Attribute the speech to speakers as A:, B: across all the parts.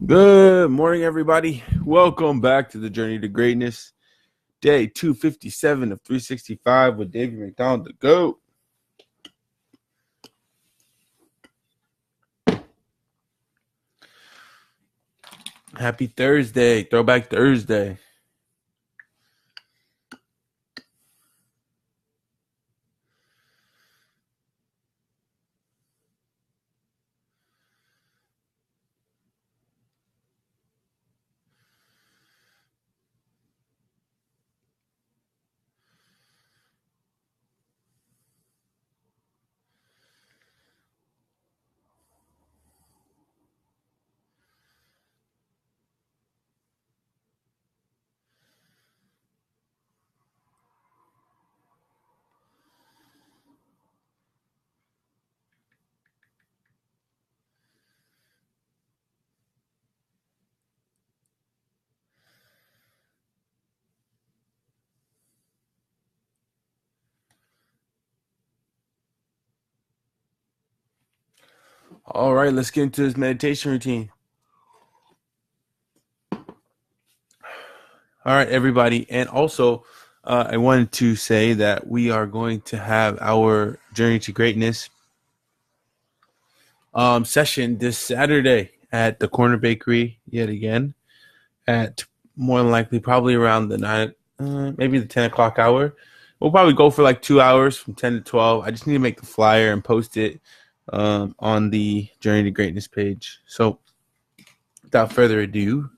A: Good morning, everybody. Welcome back to the Journey to Greatness, day 257 of 365 with David McDonald, the GOAT. Happy Thursday, Throwback Thursday. All right, let's get into this meditation routine. All right, everybody. And also, I wanted to say that we are going to have our Journey to Greatness session this Saturday at the Corner Bakery yet again at more than likely probably around the maybe the 10 o'clock hour. We'll probably go for like 2 hours from 10 to 12. I just need to make the flyer and post it on the Journey to Greatness page. So without further ado,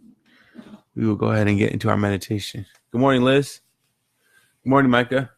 A: we will go ahead and get into our meditation. Good morning, Liz. Good morning, Micah.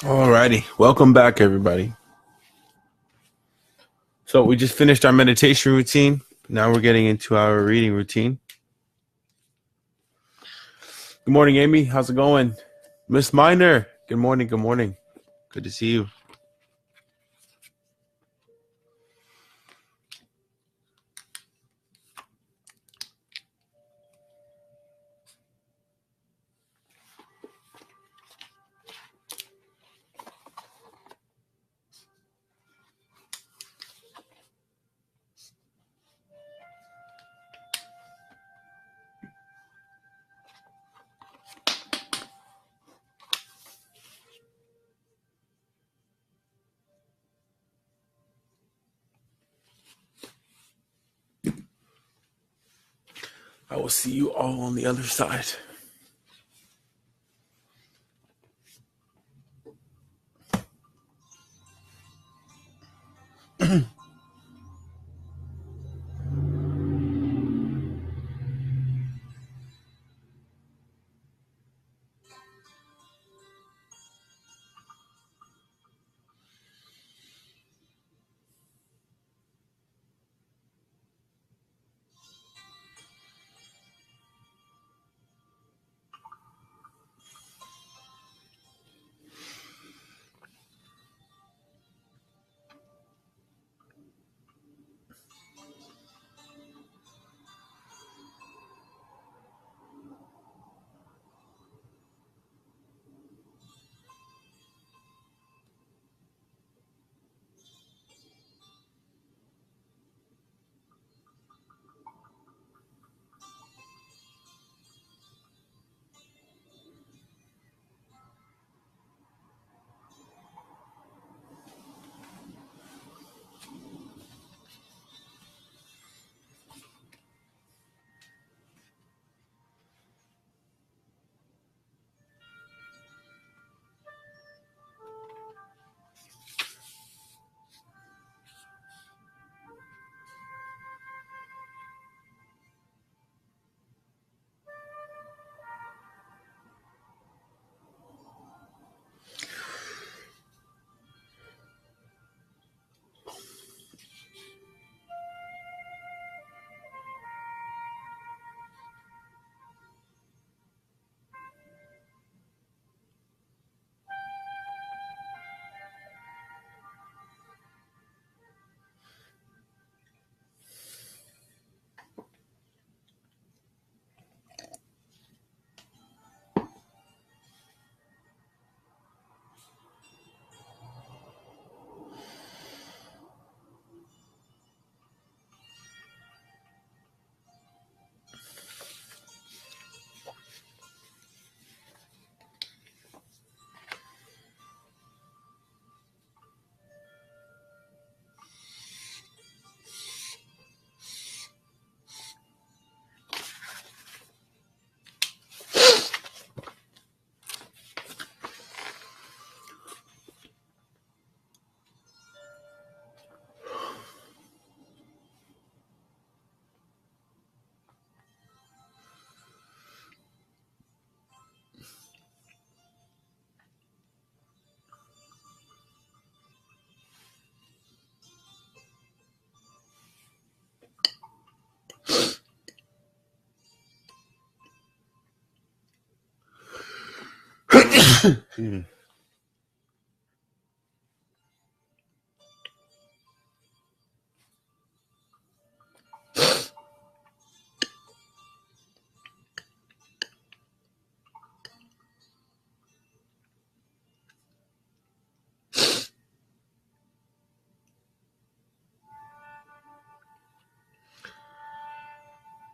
A: Alrighty, welcome back, everybody. So we just finished our meditation routine. Now we're getting into our reading routine. Good morning, Amy. How's it going? Miss Miner, good morning, good morning. Good to see you. I will see you all on the other side.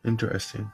A: Interesting.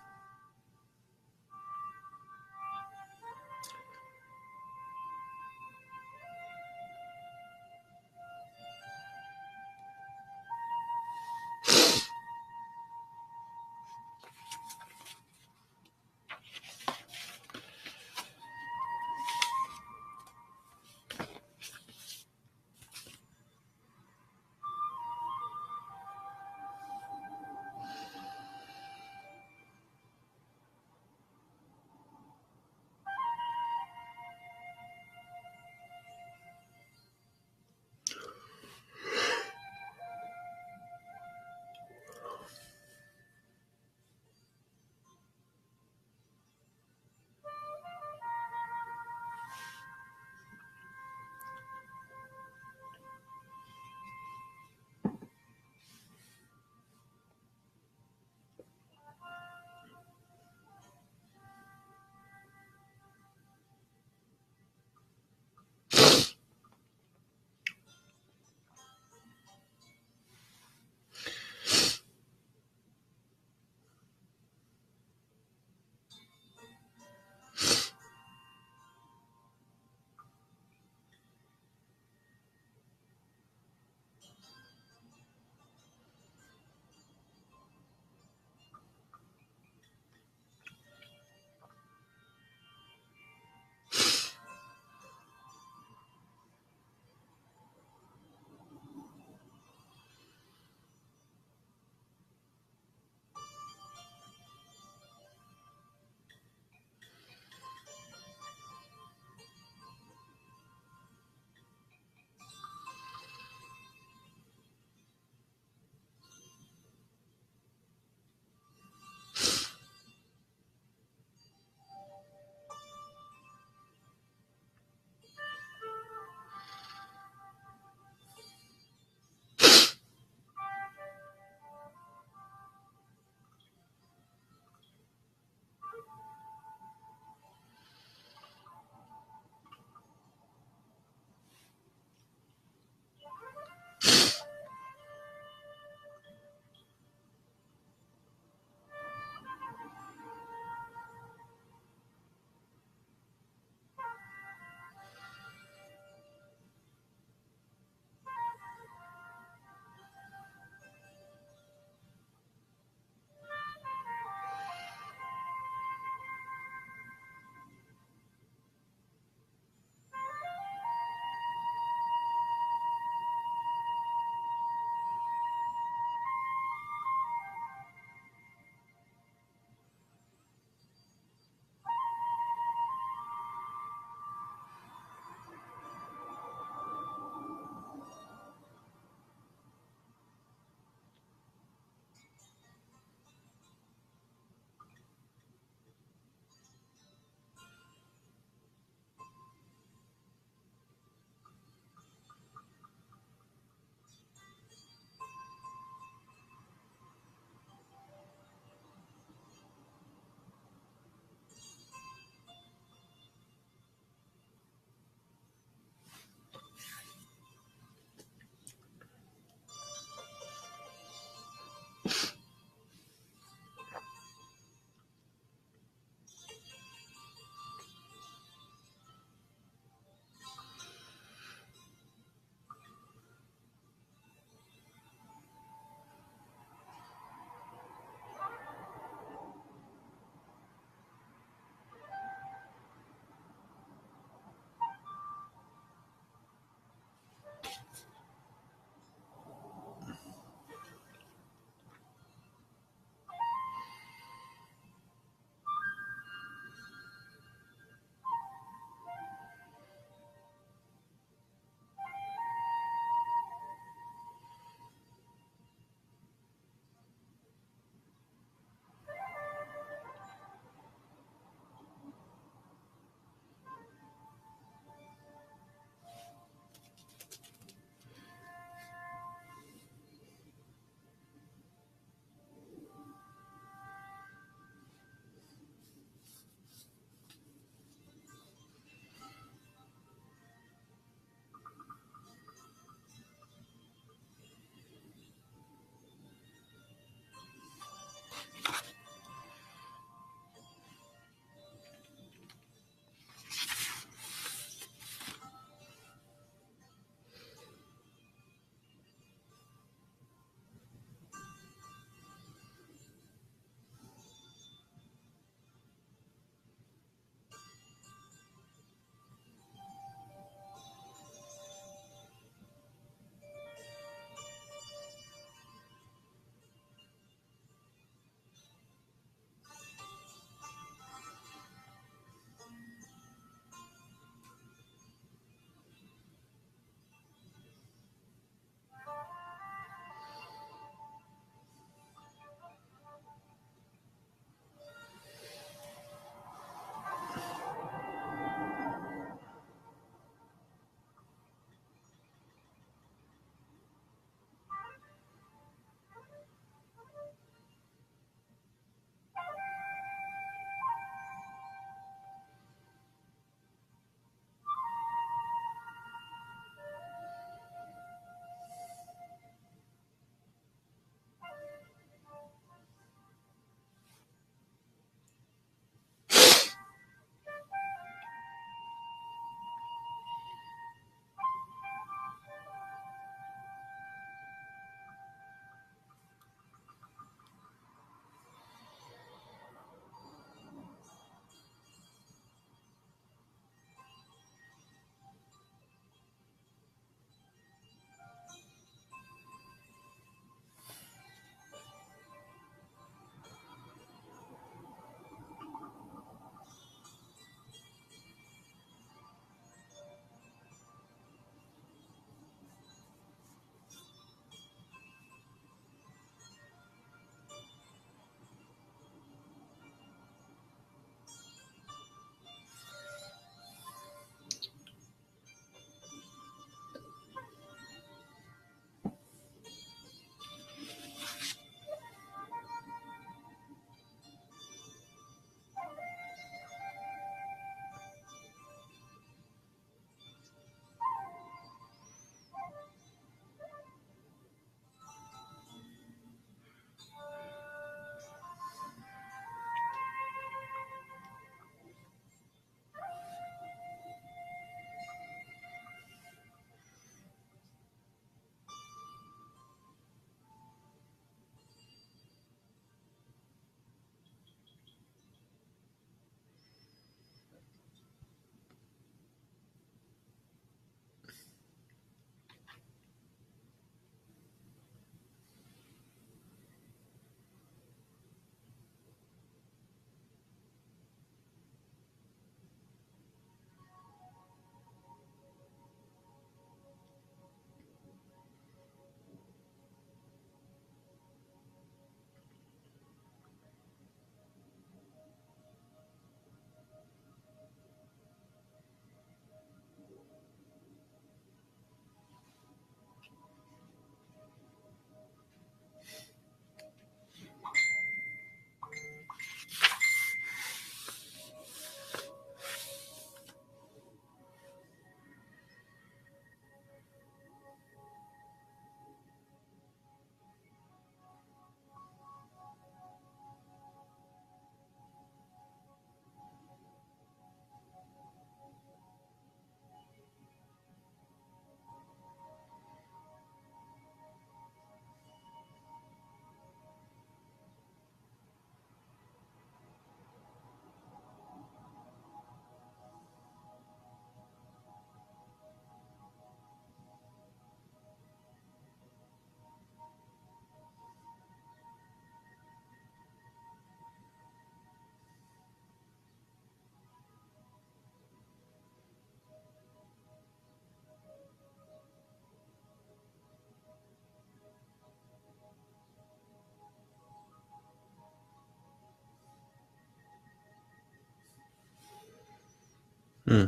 A: Hmm.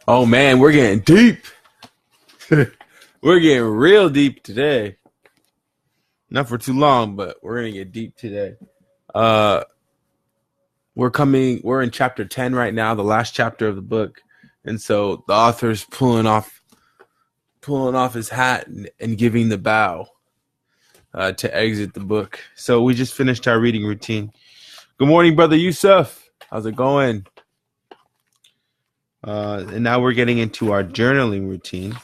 A: Oh man, we're getting deep. We're getting real deep today. Not for too long, but we're gonna get deep today. Uh, we're in chapter 10 right now, the last chapter of the book, and so the author's pulling off his hat and giving the bow to exit the book. So we just finished our reading routine. Good morning, brother Yusuf. How's it going? And now we're getting into our journaling routine.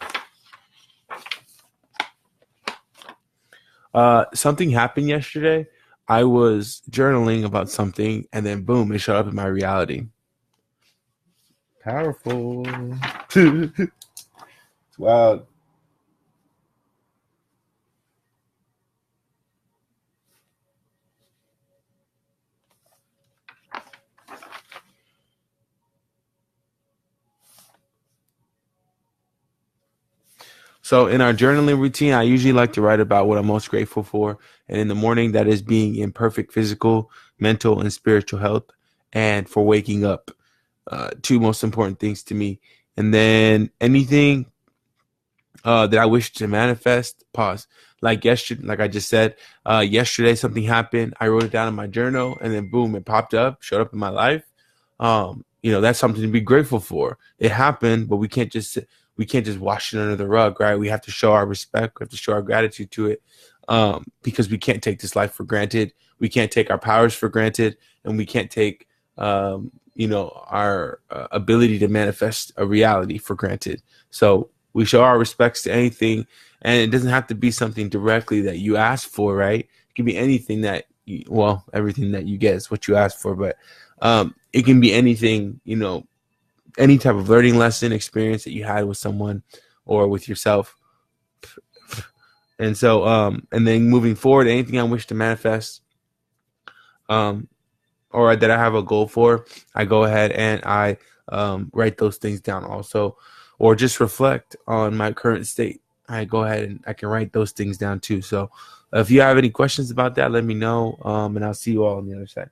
A: Something happened yesterday. I was journaling about something, and then boom, it showed up in my reality. Powerful. Wow. So in our journaling routine, I usually like to write about what I'm most grateful for. And in the morning, that is being in perfect physical, mental, and spiritual health, and for waking up. Two most important things to me. And then anything that I wish to manifest. Pause. Like yesterday, like I just said, yesterday something happened. I wrote it down in my journal, and then boom, it popped up, showed up in my life. That's something to be grateful for. It happened, but we can't just wash it under the rug, right? We have to show our respect. We have to show our gratitude to it, because we can't take this life for granted. We can't take our powers for granted, and we can't take our ability to manifest a reality for granted. So we show our respects to anything, and it doesn't have to be something directly that you ask for, right? It can be anything everything that you get is what you ask for, but it can be anything, any type of learning lesson experience that you had with someone or with yourself. And so, and then moving forward, anything I wish to manifest, um, or that I have a goal for, I go ahead and I write those things down also, or just reflect on my current state. I go ahead and I can write those things down too. So if you have any questions about that, let me know, and I'll see you all on the other side.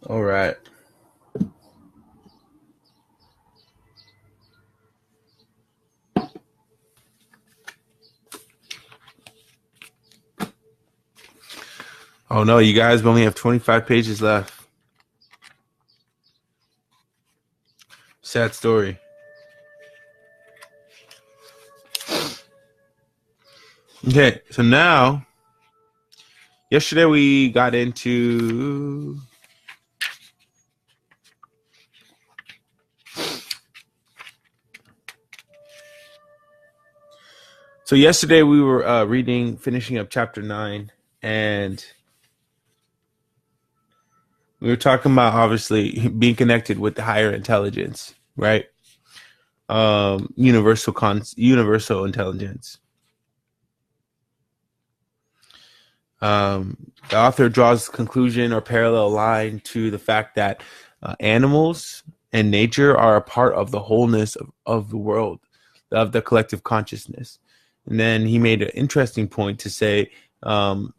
A: All right. Oh no, you guys only have 25 pages left. Sad story. Okay, so now, yesterday we got into. So yesterday we were finishing up chapter 9, and we were talking about obviously being connected with the higher intelligence, right? Universal intelligence. The author draws conclusion or parallel line to the fact that animals and nature are a part of the wholeness of the world, of the collective consciousness. And then he made an interesting point to say, the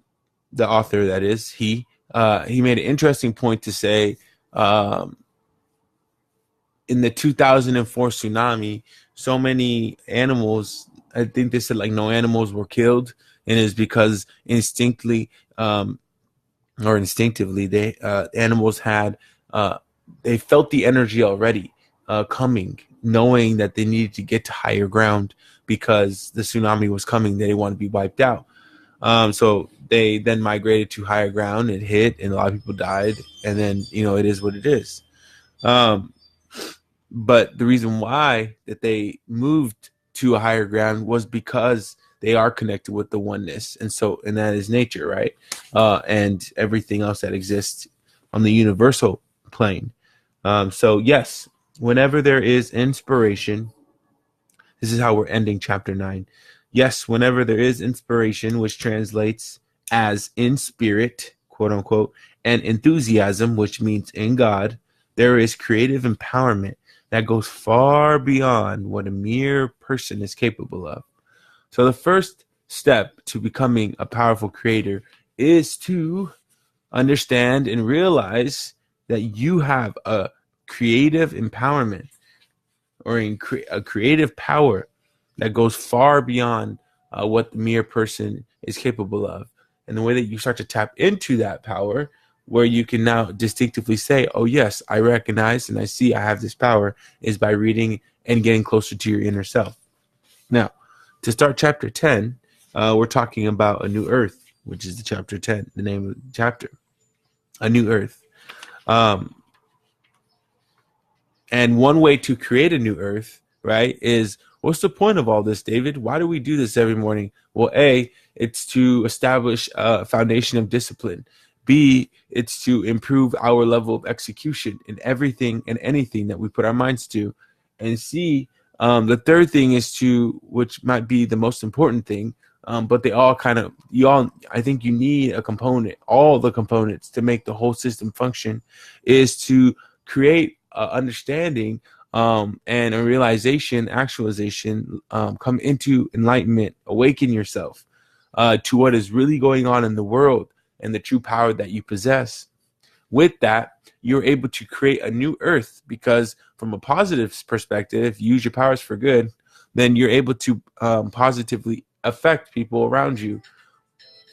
A: author, that is, he made an interesting point to say, in the 2004 tsunami, so many animals, I think they said like no animals were killed, and it's because instinctively, they animals had they felt the energy already coming, knowing that they needed to get to higher ground because the tsunami was coming. They didn't want to be wiped out. So they then migrated to higher ground. It hit, and a lot of people died. And then it is what it is. But the reason why that they moved to a higher ground was because they are connected with the oneness, and that is nature, right? And everything else that exists on the universal plane. So yes, whenever there is inspiration, this is how we're ending chapter 9. Yes, whenever there is inspiration, which translates as in spirit, quote unquote, and enthusiasm, which means in God, there is creative empowerment that goes far beyond what a mere person is capable of. So the first step to becoming a powerful creator is to understand and realize that you have a creative empowerment or a creative power that goes far beyond what the mere person is capable of. And the way that you start to tap into that power, where you can now distinctively say, oh yes, I recognize and I see I have this power, is by reading and getting closer to your inner self. Now, to start chapter 10, we're talking about a new earth, which is the chapter 10, the name of the chapter, a new earth. And one way to create a new earth, right, is what's the point of all this, David? Why do we do this every morning? Well, A, it's to establish a foundation of discipline. B, it's to improve our level of execution in everything and anything that we put our minds to. And C, the third thing is which might be the most important thing, but they all I think you need a component, all the components to make the whole system function, is to create understanding and a realization, actualization, come into enlightenment, awaken yourself to what is really going on in the world and the true power that you possess. With that, you're able to create a new earth, because from a positive perspective, if you use your powers for good, then you're able to positively affect people around you,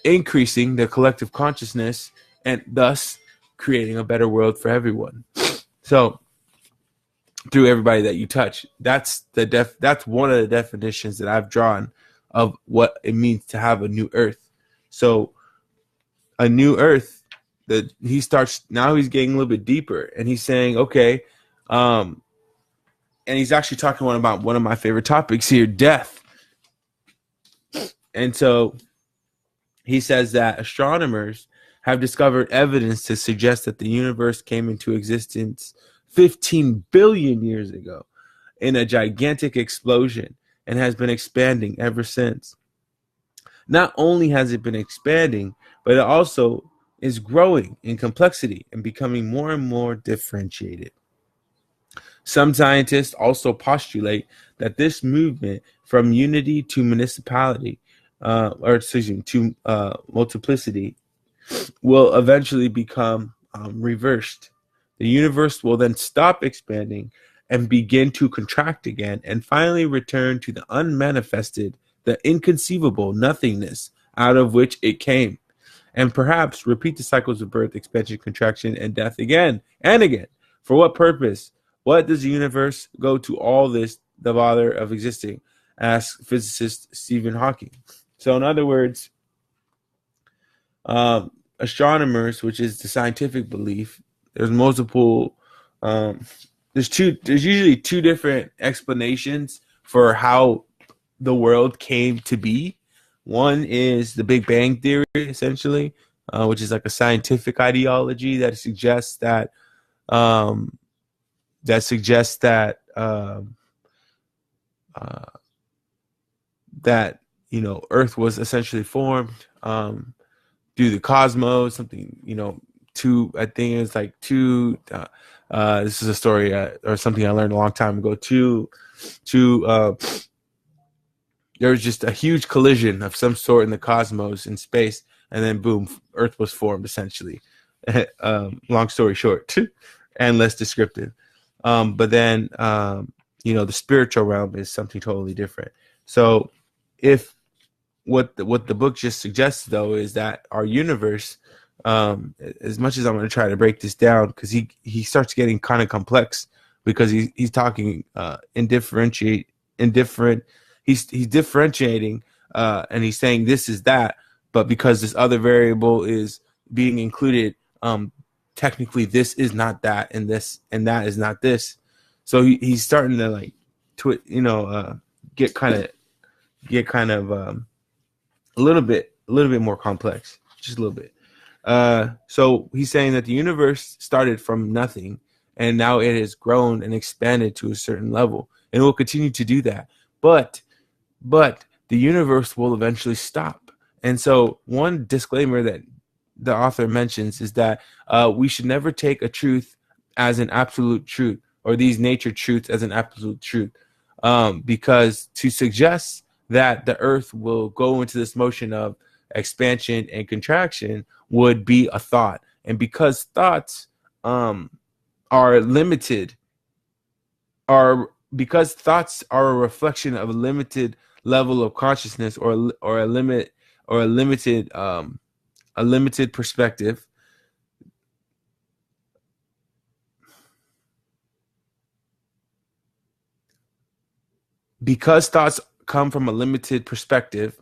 A: increasing the collective consciousness and thus creating a better world for everyone. So through everybody that you touch, that's one of the definitions that I've drawn of what it means to have a new earth. So a new earth, that he's getting a little bit deeper, and he's saying, okay, and he's actually talking about one of my favorite topics here, death. And so he says that astronomers have discovered evidence to suggest that the universe came into existence 15 billion years ago in a gigantic explosion and has been expanding ever since. Not only has it been expanding, but it also is growing in complexity and becoming more and more differentiated. Some scientists also postulate that this movement from unity to multiplicity will eventually become reversed. The universe will then stop expanding and begin to contract again, and finally return to the unmanifested, the inconceivable nothingness out of which it came, and perhaps repeat the cycles of birth, expansion, contraction, and death again and again. For what purpose? What does the universe go to all this, the bother of existing? Asks physicist Stephen Hawking. So, in other words, astronomers, which is the scientific belief, there's multiple. There's usually two different explanations for how the world came to be. One is the Big Bang Theory, essentially, which is like a scientific ideology that suggests that um, that suggests that that Earth was essentially formed through the cosmos. Something two. I think it's like two. This is a story or something I learned a long time ago. There was just a huge collision of some sort in the cosmos in space, and then boom, Earth was formed essentially. Long story short, and less descriptive. But then, the spiritual realm is something totally different. So, if what the book just suggests, though, is that our universe, as much as I'm going to try to break this down, because he starts getting kind of complex, because he's talking he's differentiating, and he's saying this is that, but because this other variable is being included, technically this is not that, and this and that is not this. So he's starting to like get kind of a little bit more complex, just a little bit. So he's saying that the universe started from nothing, and now it has grown and expanded to a certain level, and it will continue to do that. But the universe will eventually stop. And so one disclaimer that the author mentions is that we should never take a truth as an absolute truth, or these nature truths as an absolute truth, because to suggest that the earth will go into this motion of expansion and contraction would be a thought. And because thoughts are limited, because thoughts are a reflection of a limited level of consciousness, or a limited perspective, because thoughts come from a limited perspective,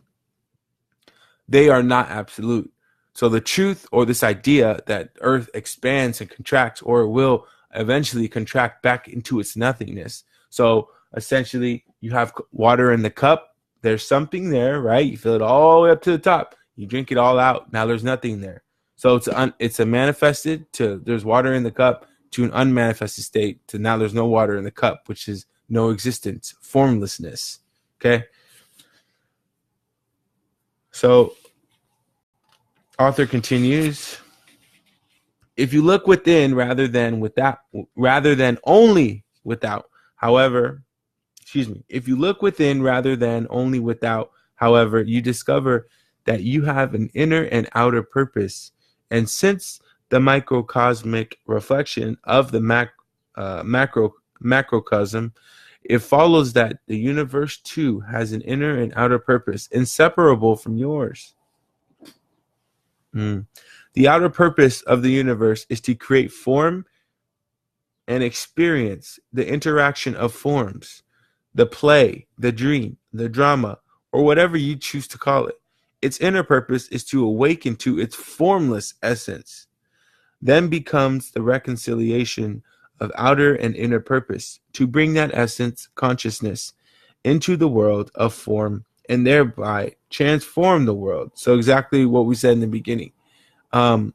A: they are not absolute. So the truth, or this idea that Earth expands and contracts, or will eventually contract back into its nothingness. So essentially, you have water in the cup. There's something there, right? You fill it all the way up to the top. You drink it all out. Now there's nothing there. So it's a manifested to there's water in the cup, to an unmanifested state, to now there's no water in the cup, which is no existence, formlessness. Okay. So author continues, if you look within rather than only without, if you look within rather than only without, however, you discover that you have an inner and outer purpose. And since the microcosmic reflection of the macrocosm, it follows that the universe too has an inner and outer purpose, inseparable from yours. The outer purpose of the universe is to create form and experience the interaction of forms, the play, the dream, the drama, or whatever you choose to call it. Its inner purpose is to awaken to its formless essence. Then becomes the reconciliation of outer and inner purpose, to bring that essence, consciousness, into the world of form, and thereby transform the world. So exactly what we said in the beginning. A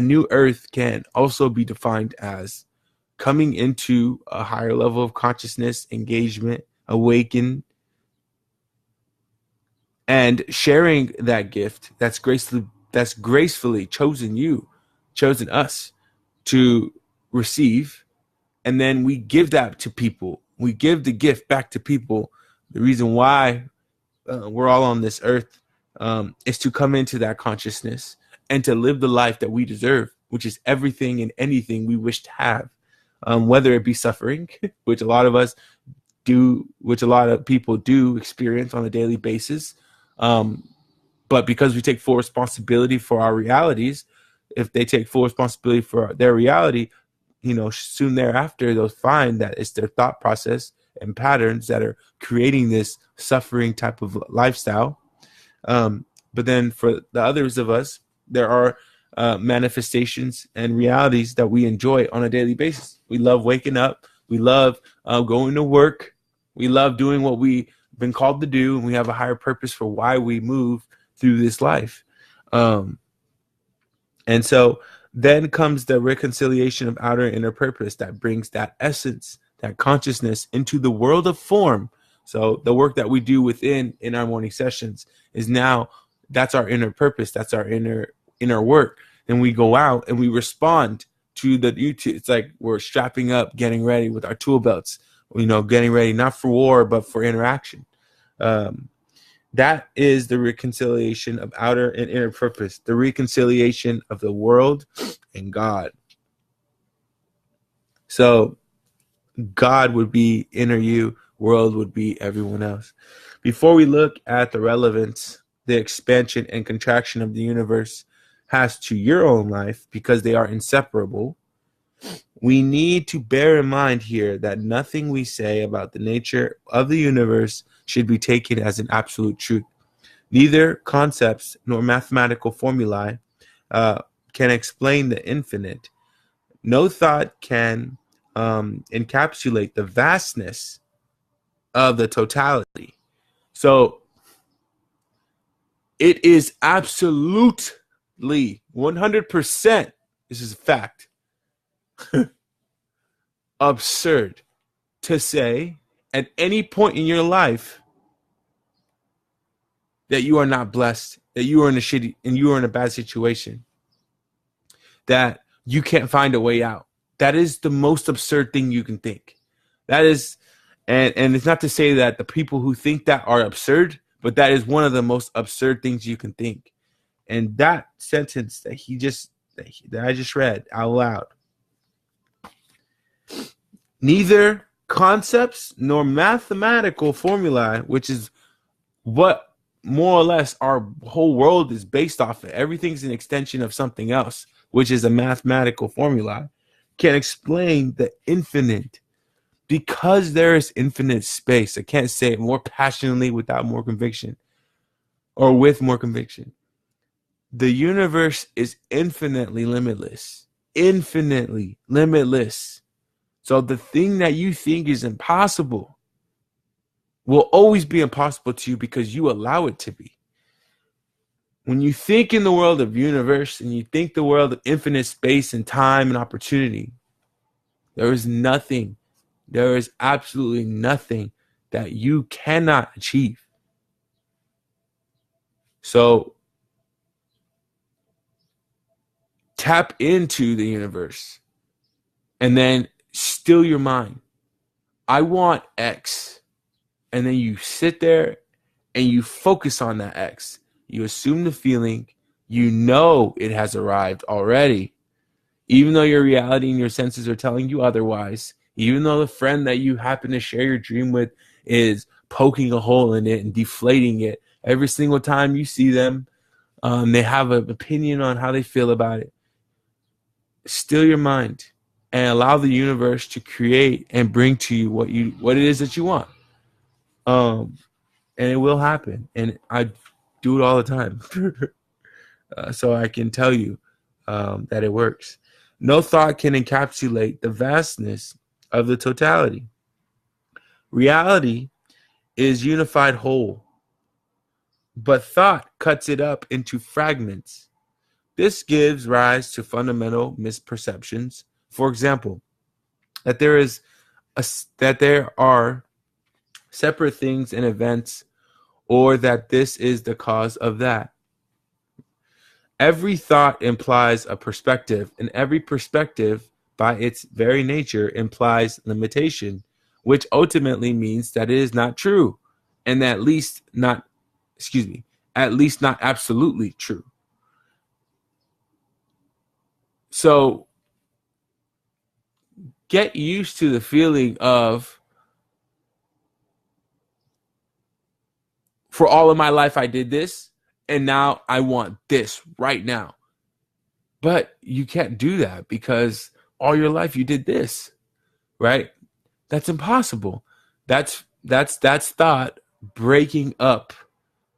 A: new earth can also be defined as coming into a higher level of consciousness, engagement, awaken, and sharing that gift that's gracefully chosen us to receive. And then we give that to people. We give the gift back to people. The reason why we're all on this earth is to come into that consciousness and to live the life that we deserve. which is everything and anything we wish to have, whether it be suffering, which a lot of us do, which a lot of people do experience on a daily basis. But because we take full responsibility for our realities, if they take full responsibility for their reality, soon thereafter, they'll find that it's their thought process and patterns that are creating this suffering type of lifestyle. But then for the others of us, there are manifestations and realities that we enjoy on a daily basis. We love waking up. We love going to work. We love doing what we've been called to do. And we have a higher purpose for why we move through this life. And so then comes the reconciliation of outer and inner purpose that brings that essence, that consciousness into the world of form. So the work that we do within in our morning sessions is now, that's our inner purpose. That's our inner work. Then we go out and we respond to the YouTube. It's like we're strapping up, getting ready with our tool belts, getting ready, not for war, but for interaction. That is the reconciliation of outer and inner purpose, the reconciliation of the world and God. So God would be inner you, world would be everyone else. Before we look at the relevance, the expansion and contraction of the universe has to your own life, because they are inseparable, we need to bear in mind here that nothing we say about the nature of the universe should be taken as an absolute truth. Neither concepts nor mathematical formulae can explain the infinite. No thought can encapsulate the vastness of the totality. So it is absolutely 100%, this is a fact, absurd to say at any point in your life that you are not blessed, that you are in a bad situation, that you can't find a way out. That is the most absurd thing you can think. That is, and it's not to say that the people who think that are absurd, but that is one of the most absurd things you can think. And that sentence that I just read out loud, neither concepts nor mathematical formulae, which is what more or less our whole world is based off of. Everything's an extension of something else, which is a mathematical formula, can explain the infinite, because there is infinite space. I can't say it more passionately without more conviction, or with more conviction. The universe is infinitely limitless. Infinitely limitless. So the thing that you think is impossible will always be impossible to you because you allow it to be. When you think in the world of universe and you think the world of infinite space and time and opportunity, there is absolutely nothing that you cannot achieve. So tap into the universe and then still your mind. I want X. And then you sit there and you focus on that X. You assume the feeling. You know it has arrived already. Even though your reality and your senses are telling you otherwise. Even though the friend that you happen to share your dream with is poking a hole in it and deflating it. Every single time you see them, they have an opinion on how they feel about it. Still your mind and allow the universe to create and bring to you what it is that you want. And it will happen. And I do it all the time. So I can tell you that it works. No thought can encapsulate the vastness of the totality. Reality is unified whole, but thought cuts it up into fragments. This gives rise to fundamental misperceptions. For example, that there are separate things and events, or that this is the cause of that. Every thought implies a perspective, and every perspective, by its very nature, implies limitation, which ultimately means that it is not true, and at least not absolutely true. So get used to the feeling of, for all of my life I did this, and now I want this right now. But you can't do that because all your life you did this, right? That's impossible. That's thought breaking up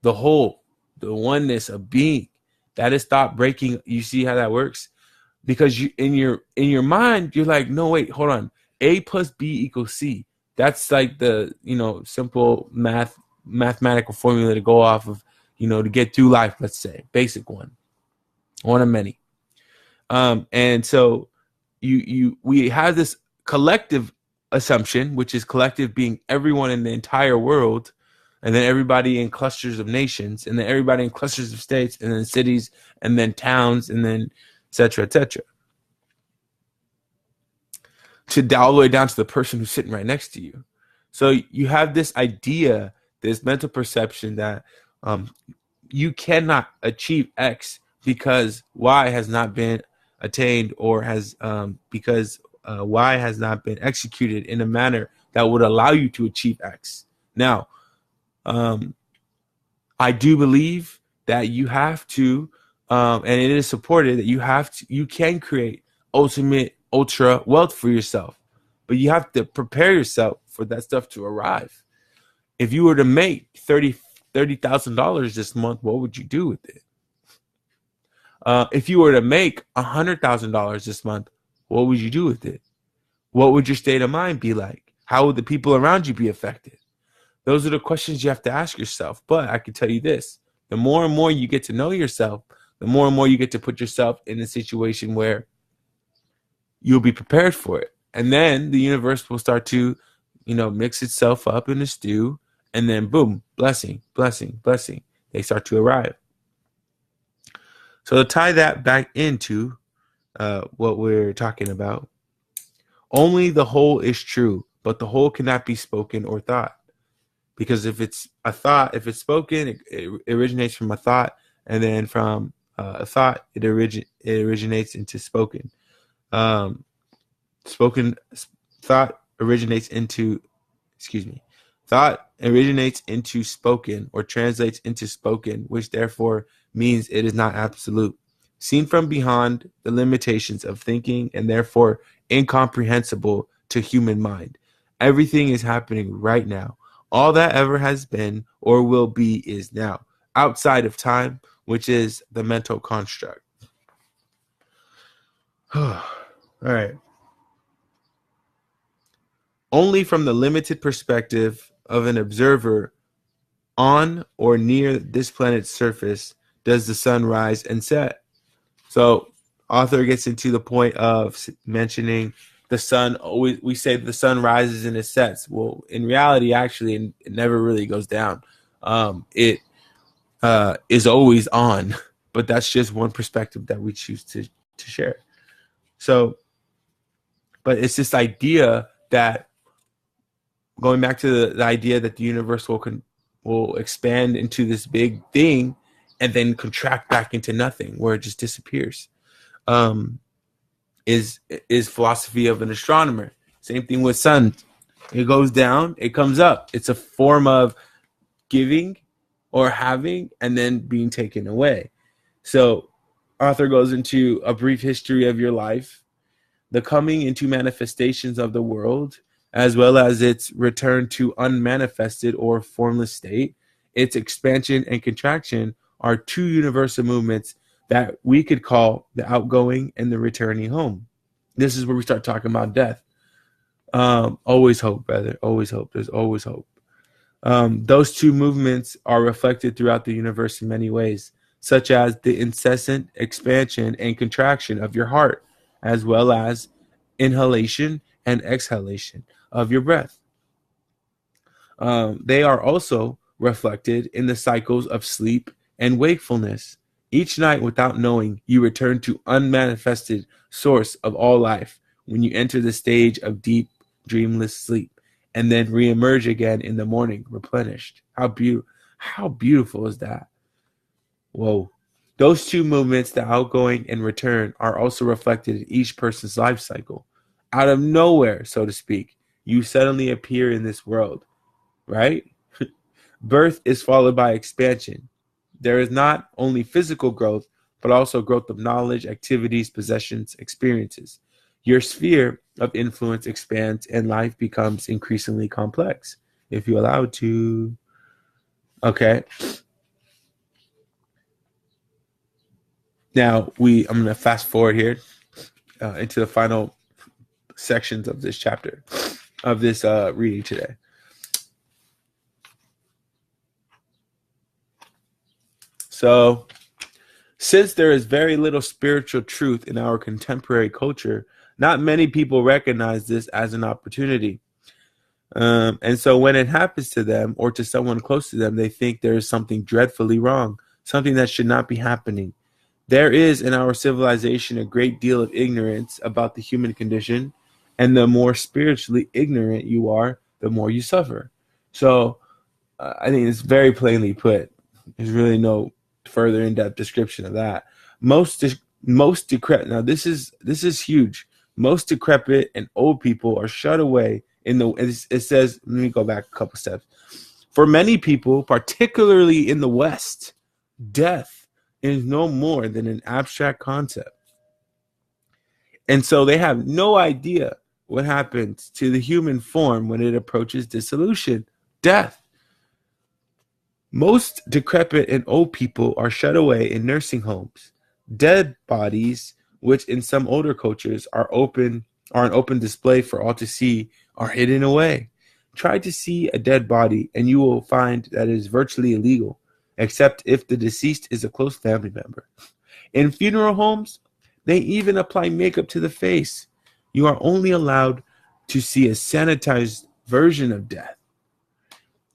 A: the whole, the oneness of being. That is thought breaking. You see how that works? Because you in your mind, you're like, no, wait, hold on. A plus B equals C. That's like the simple mathematical formula to go off of, to get through life, let's say. Basic one of many. And so we have this collective assumption, which is collective being everyone in the entire world, and then everybody in clusters of nations, and then everybody in clusters of states, and then cities, and then towns, and then et cetera, to all the way down to the person who's sitting right next to you. So you have this idea, this mental perception that you cannot achieve X because Y has not been attained, or has because Y has not been executed in a manner that would allow you to achieve X. Now, I do believe that you have to, and it is supported that you can create ultra wealth for yourself, but you have to prepare yourself for that stuff to arrive. If you were to make $30,000 this month, what would you do with it? If you were to make $100,000 this month, what would you do with it? What would your state of mind be like? How would the people around you be affected? Those are the questions you have to ask yourself. But I can tell you this, the more and more you get to know yourself, the more and more you get to put yourself in a situation where you'll be prepared for it. And then the universe will start to, mix itself up in a stew, and then boom, blessing, blessing, blessing. They start to arrive. So to tie that back into what we're talking about, only the whole is true, but the whole cannot be spoken or thought. Because if it's a thought, if it's spoken, it originates from a thought, and then from a thought, it originates into spoken. Thought originates into spoken, or translates into spoken, which therefore means it is not absolute, seen from beyond the limitations of thinking, and therefore incomprehensible to human mind. Everything is happening right now. All that ever has been or will be is now, outside of time, which is the mental construct. All right. Only from the limited perspective of an observer on or near this planet's surface does the sun rise and set. So author gets into the point of mentioning the sun. We say the sun rises and it sets. Well, in reality, actually, it never really goes down. It is always on, but that's just one perspective that we choose to share. So, but it's this idea that, going back to the idea that the universe will expand into this big thing and then contract back into nothing, where it just disappears. Is philosophy of an astronomer. Same thing with sun. It goes down, it comes up. It's a form of giving or having and then being taken away. So author goes into a brief history of your life, the coming into manifestations of the world, as well as its return to unmanifested or formless state. Its expansion and contraction are two universal movements that we could call the outgoing and the returning home. This is where we start talking about death. Always hope, brother. Always hope. There's always hope. Those two movements are reflected throughout the universe in many ways, such as the incessant expansion and contraction of your heart, as well as inhalation and exhalation of your breath. They are also reflected in the cycles of sleep and wakefulness. Each night, without knowing, you return to unmanifested source of all life when you enter the stage of deep, dreamless sleep, and then reemerge again in the morning, replenished. How beautiful is that? Whoa. Those two movements, the outgoing and return, are also reflected in each person's life cycle. Out of nowhere, so to speak, you suddenly appear in this world, right? Birth is followed by expansion. There is not only physical growth, but also growth of knowledge, activities, possessions, experiences. Your sphere of influence expands and life becomes increasingly complex if you allow it to. Okay. Now I'm going to fast forward here into the final sections of this chapter, of this reading today. So, since there is very little spiritual truth in our contemporary culture, not many people recognize this as an opportunity. And so when it happens to them or to someone close to them, they think there is something dreadfully wrong, something that should not be happening. There is in our civilization a great deal of ignorance about the human condition, and the more spiritually ignorant you are, the more you suffer. So I think it's very plainly put. There's really no further in-depth description of that. Most decrepit. Now this is huge. Most decrepit and old people are shut away in the. It says. Let me go back a couple steps. For many people, particularly in the West, death is no more than an abstract concept, and so they have no idea what happens to the human form when it approaches dissolution, death. Most decrepit and old people are shut away in nursing homes. Dead bodies, which in some older cultures are an open display for all to see, are hidden away. Try to see a dead body and you will find that it is virtually illegal, except if the deceased is a close family member. In funeral homes, they even apply makeup to the face. You are only allowed to see a sanitized version of death.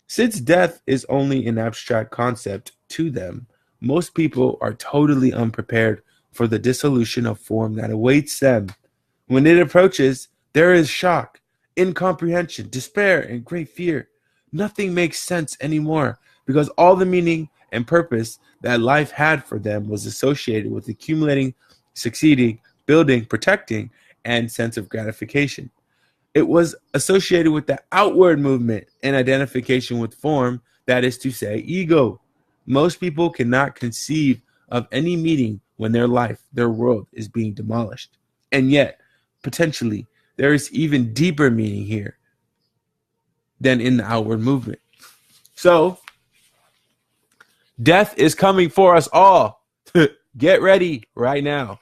A: Since death is only an abstract concept to them, most people are totally unprepared for the dissolution of form that awaits them. When it approaches, there is shock, incomprehension, despair, and great fear. Nothing makes sense anymore because all the meaning and purpose that life had for them was associated with accumulating, succeeding, building, protecting, and sense of gratification. It was associated with the outward movement and identification with form, that is to say, ego. Most people cannot conceive of any meaning when their life, their world is being demolished. And yet, potentially, there is even deeper meaning here than in the outward movement. So, death is coming for us all. Get ready right now.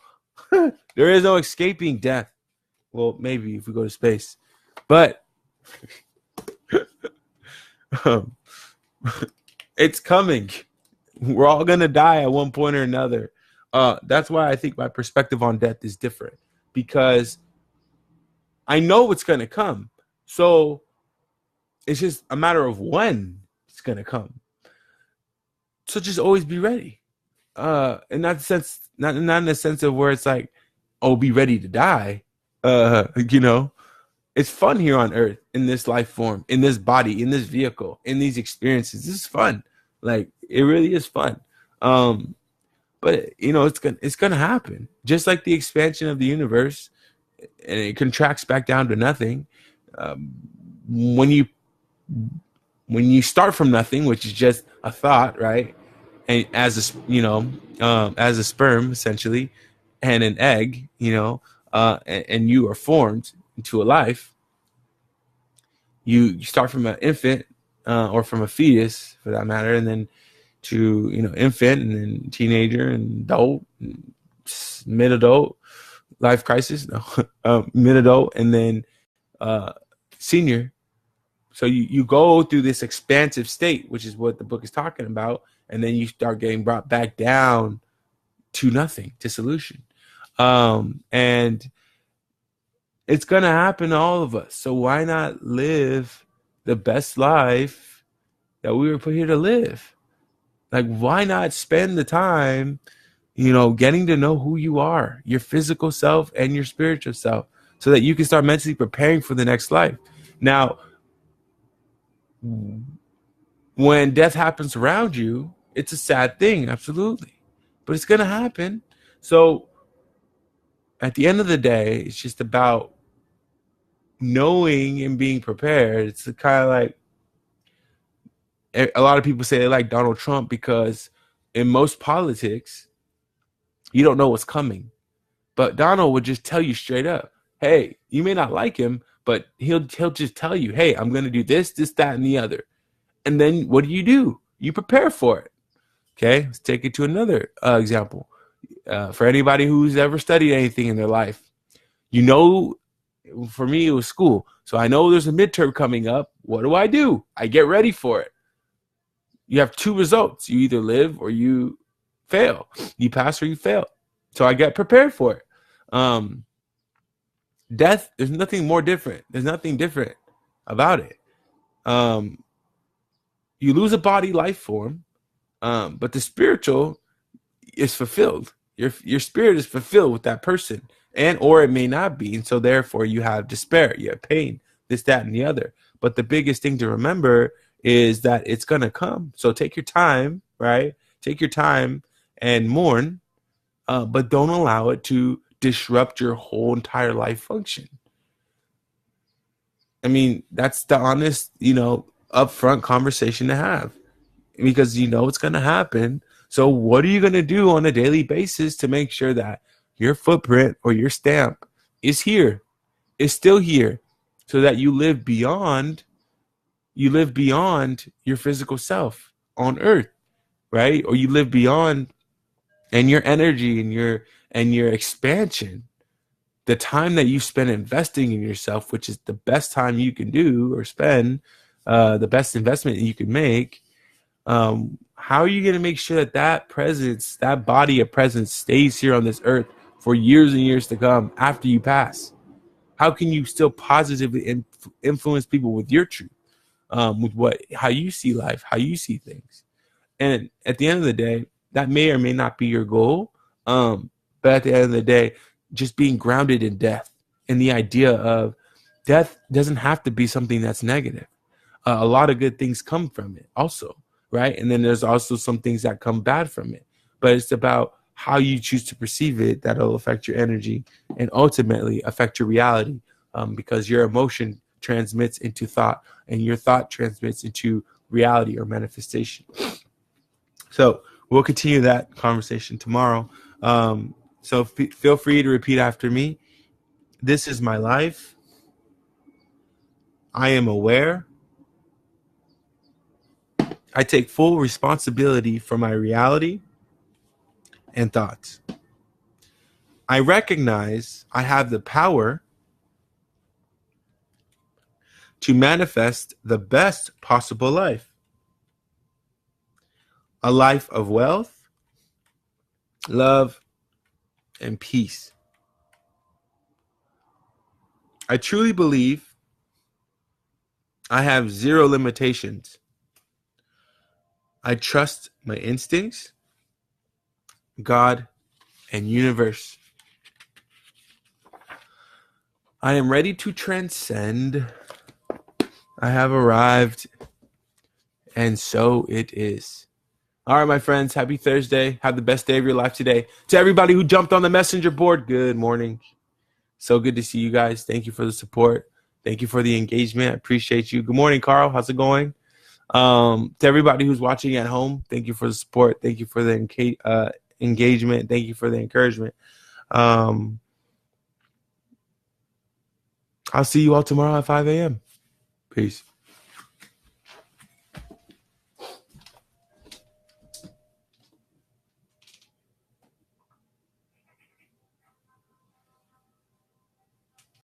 A: There is no escaping death. Well, maybe if we go to space. But it's coming. We're all going to die at one point or another. That's why I think my perspective on death is different. Because I know it's going to come. So it's just a matter of when it's going to come. So just always be ready. In that sense, not in the sense of where it's like, oh, be ready to die. It's fun here on Earth, in this life form, in this body, in this vehicle, in these experiences. This is fun. Like, it really is fun. But it's gonna happen. Just like the expansion of the universe, and it contracts back down to nothing. When you start from nothing, which is just a thought, right? And as a sperm essentially, and an egg, and you are formed into a life. You start from an infant, or from a fetus, for that matter, and then to infant, and then teenager, and adult, and mid-adult, life crisis, mid-adult, and then senior. So you go through this expansive state, which is what the book is talking about, and then you start getting brought back down to nothing, to solution. And it's going to happen to all of us. So why not live the best life that we were put here to live? Like, why not spend the time, getting to know who you are, your physical self and your spiritual self, so that you can start mentally preparing for the next life. Now, when death happens around you, it's a sad thing, absolutely. but it's going to happen. So at the end of the day, it's just about knowing and being prepared. It's kind of like a lot of people say they like Donald Trump because in most politics, you don't know what's coming. But Donald would just tell you straight up, hey, you may not like him, but he'll just tell you, hey, I'm going to do this, that, and the other. And then what do? You prepare for it. Okay, let's take it to another example. For anybody who's ever studied anything in their life, for me, it was school. So I know there's a midterm coming up. What do? I get ready for it. You have two results. You either live or you fail. You pass or you fail. So I get prepared for it. Death, there's nothing more different. There's nothing different about it. You lose a body life form, but the spiritual is fulfilled. Your spirit is fulfilled with that person, or it may not be. And so therefore you have despair, you have pain, this, that, and the other. But the biggest thing to remember is that it's going to come. So take your time, right? Take your time and mourn, but don't allow it to disrupt your whole entire life function. I mean, that's the honest, upfront conversation to have, because it's going to happen. So what are you going to do on a daily basis to make sure that your footprint or your stamp is still here, so that you live beyond your physical self on earth, right? Or you live beyond, and your energy and your expansion, the time that you spend investing in yourself, which is the best time you can do or spend, the best investment you can make. How are you going to make sure that presence, that body of presence, stays here on this earth for years and years to come after you pass? How can you still positively influence people with your truth, with how you see life, how you see things? And at the end of the day, that may or may not be your goal. But at the end of the day, just being grounded in death, and the idea of death doesn't have to be something that's negative. A lot of good things come from it also, right? And then there's also some things that come bad from it. But it's about how you choose to perceive it that'll affect your energy and ultimately affect your reality, because your emotion transmits into thought, and your thought transmits into reality or manifestation. So we'll continue that conversation tomorrow. So feel free to repeat after me. This is my life. I am aware. I take full responsibility for my reality and thoughts. I recognize I have the power to manifest the best possible life. A life of wealth, love, and peace. I truly believe I have zero limitations. I trust my instincts, God, and universe. I am ready to transcend. I have arrived, and so it is. All right, my friends, happy Thursday. Have the best day of your life today. To everybody who jumped on the messenger board, good morning. So good to see you guys. Thank you for the support. Thank you for the engagement. I appreciate you. Good morning, Carl. How's it going? To everybody who's watching at home, thank you for the support. Thank you for the engagement. Thank you for the encouragement. I'll see you all tomorrow at 5 a.m. Peace.